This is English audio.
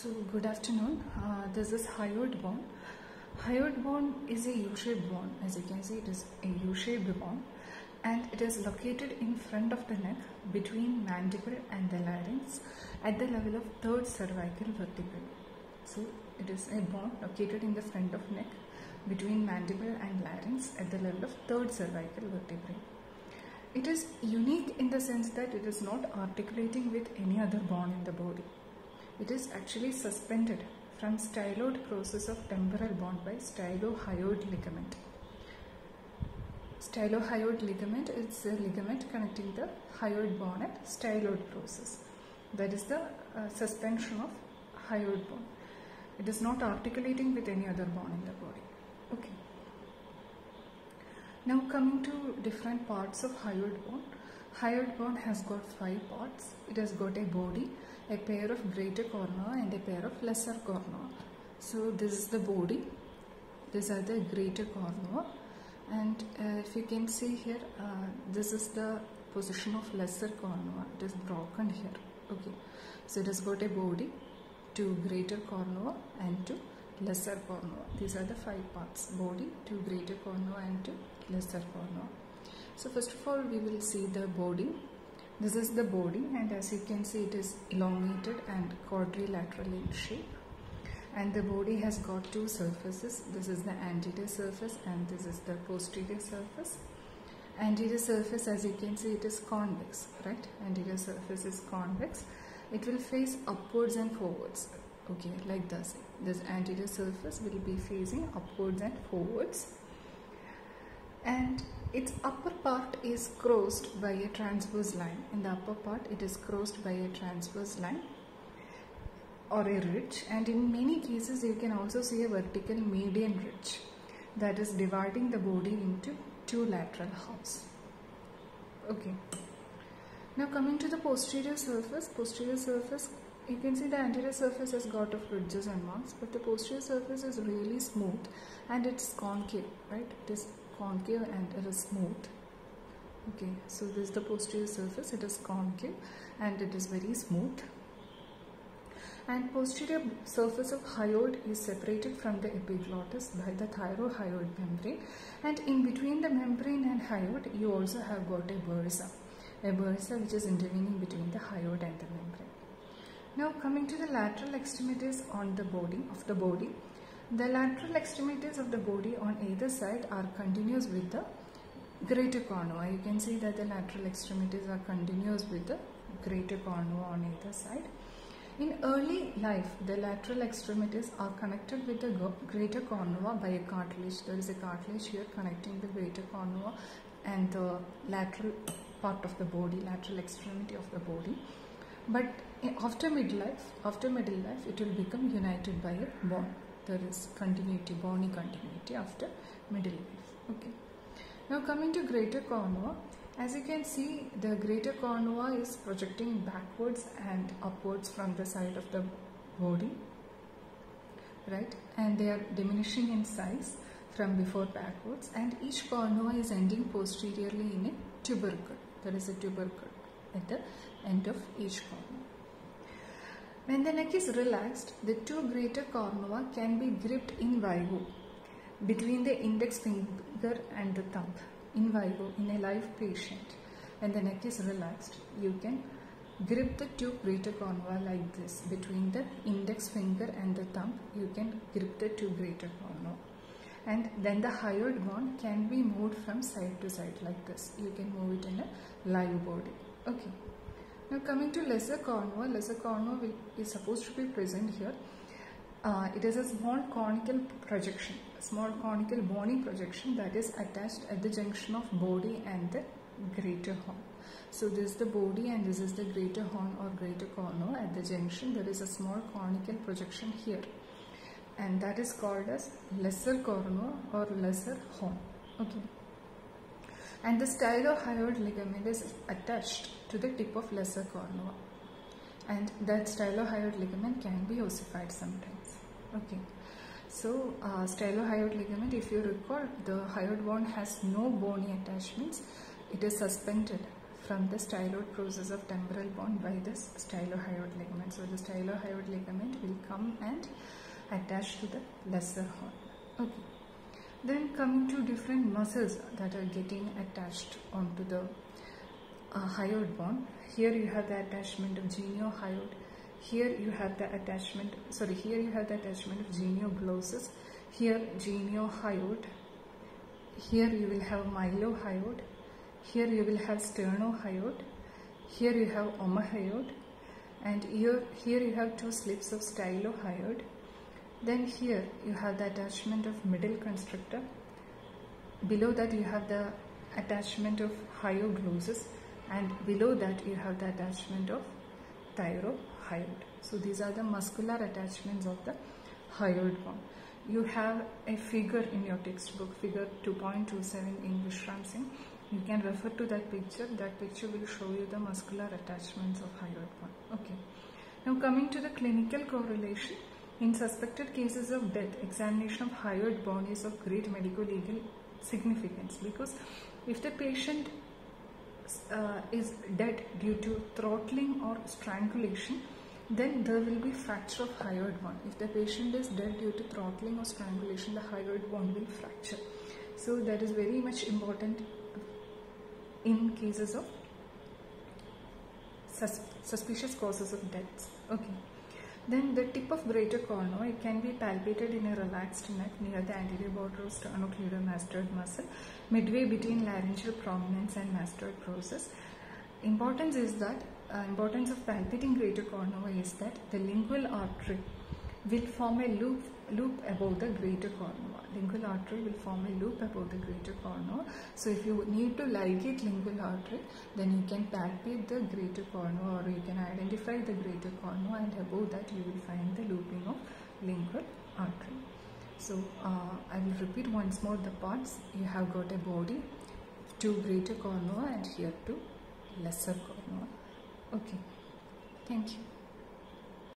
So good afternoon. This is hyoid bone. Hyoid bone is a U-shaped bone. As you can see, it is a U-shaped bone, and it is located in front of the neck between mandible and the larynx at the level of third cervical vertebrae. So it is a bone located in the front of neck between mandible and larynx at the level of third cervical vertebrae. It is unique in the sense that it is not articulating with any other bone in the body. It is actually suspended from styloid process of temporal bone by stylohyoid ligament. Stylohyoid ligament is a ligament connecting the hyoid bone at styloid process. That is the suspension of hyoid bone. It is not articulating with any other bone in the body. Okay. Now coming to different parts of hyoid bone. Hyoid bone has got 5 parts. It has got a body, a pair of greater cornua and a pair of lesser cornua. So this is the body, these are the greater cornua, and if you can see here, this is the position of lesser cornua. It is broken here. Okay, so it has got a body, 2 greater cornua and 2 lesser cornua. These are the 5 parts: body, 2 greater cornua and 2 lesser cornua. So first of all, we will see the body. This is the body, and as you can see, it is elongated and quadrilateral in shape, and the body has got 2 surfaces. This is the anterior surface and this is the posterior surface. Anterior surface, as you can see, it is convex, right? Anterior surface is convex. It will face upwards and forwards. Okay, like this. This anterior surface will be facing upwards and forwards, and its upper part is crossed by a transverse line. In the upper part, it is crossed by a transverse line or a ridge, and in many cases you can also see a vertical median ridge that is dividing the body into 2 lateral halves. Okay. Now coming to the posterior surface. Posterior surface, you can see the anterior surface has got of ridges and marks, but the posterior surface is really smooth and it's concave, right? It is concave and it is smooth. Okay, so this is the posterior surface. It is concave and it is very smooth. And posterior surface of hyoid is separated from the epiglottis by the thyrohyoid membrane, and in between the membrane and hyoid you also have got a bursa which is intervening between the hyoid and the membrane. Now coming to the lateral extremities on the body the lateral extremities of the body on either side are continuous with the greater cornua. You can see that the lateral extremities are continuous with the greater cornua on either side. In early life, the lateral extremities are connected with the greater cornua by a cartilage. There is a cartilage here connecting the greater cornua and the lateral part of the body, lateral extremity of the body. But after middle life, it will become united by a bone. There is continuity, bony continuity after middle life. Okay. Now coming to greater cornua, as you can see, the greater cornua is projecting backwards and upwards from the side of the body, right? And they are diminishing in size from before backwards, and each cornua is ending posteriorly in a tubercle. There is a tubercle at the end of each cornua. When the neck is relaxed, the 2 greater cornua can be gripped in vivo between the index finger and the thumb. In vivo, in a live patient, when the neck is relaxed, you can grip the 2 greater cornua like this. Between the index finger and the thumb, you can grip the 2 greater cornua. And then the hyoid bone can be moved from side to side like this. You can move it in a live body. Okay. Now coming to lesser cornua is supposed to be present here. It is a small conical projection, small conical bony projection that is attached at the junction of body and the greater horn. So this is the body and this is the greater horn or greater cornua. At the junction there is a small conical projection here, and that is called as lesser cornua or lesser horn. Okay. And the stylohyoid ligament is attached to the tip of lesser cornua, and that stylohyoid ligament can be ossified sometimes. Okay, so stylohyoid ligament, if you recall, the hyoid bone has no bony attachments. It is suspended from the styloid process of temporal bone by this stylohyoid ligament. So the stylohyoid ligament will come and attach to the lesser horn. Okay. Then coming to different muscles that are getting attached onto the hyoid bone. Here you have the attachment of geniohyoid. Here you have the attachment, here you have the attachment of genioglossus. Here geniohyoid. Here you will have mylohyoid. Here you will have sternohyoid. Here you have omohyoid. And here you have two slips of stylohyoid. Then here you have the attachment of middle constrictor. Below that you have the attachment of hyoglossus, and below that you have the attachment of thyrohyoid. So these are the muscular attachments of the hyoid bone. You have a figure in your textbook, figure 2.27 in Vishram Singh. You can refer to that picture. That picture will show you the muscular attachments of hyoid bone. Okay. Now coming to the clinical correlation. In suspected cases of death, examination of hyoid bone is of great medico-legal significance, because if the patient is dead due to throttling or strangulation, then there will be fracture of hyoid bone. If the patient is dead due to throttling or strangulation, the hyoid bone will fracture. So that is very much important in cases of suspicious causes of deaths. Okay. Then the tip of greater cornu, it can be palpated in a relaxed neck near the anterior border of sternocleidomastoid muscle, midway between laryngeal prominence and mastoid process. Importance is that importance of palpating greater cornu is that the lingual artery will form a loop above the greater cornu. Lingual artery will form a loop above the greater cornu. So if you need to ligate lingual artery, then you can palpate the greater cornu, or you can identify the greater cornu, and above that you will find the looping of lingual artery. So I will repeat once more the parts. You have got a body, two greater cornu, and here two lesser cornu. Okay, thank you.